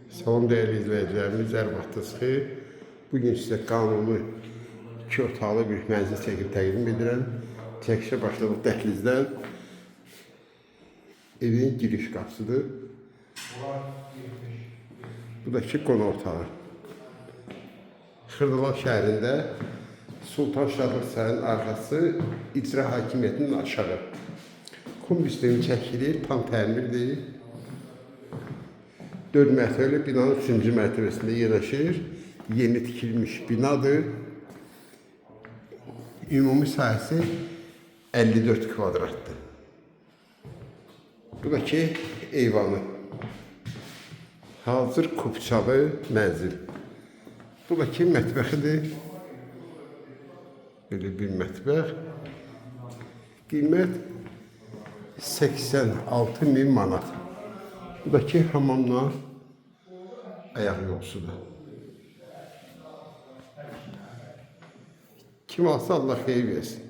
Salam değerli izleyicilerimiz, hər vaxtınız xeyir. Bugün sizə qanuni 2 otaqlı bir mənzil çəkib təqdim edirəm. Çəkişə başladıq dəhlizdən. Evin giriş qapısıdır. Bu da ki qonaq otağı. Xırdalan şəhərində Sultan Şadlıq Sarayının arxası icra hakimiyyətinin aşağı. Kum sistemi çəkilir, tam təmirdir. 4 mərtəbəli binanın 3-cü mərtəbəsində yerləşir. Yeni tikilmiş binadır. Ümumi sahəsi 54 kvadratdır. Bu da ki eyvanı. Hazır kupçalı mənzil. Bu da ki mətbəxidir. Böyle bir mətbəx. Qiymət 86.000 manat. Bu da ki hamamla ayaq yolsudur. Kim alsa Allah xeyir versin.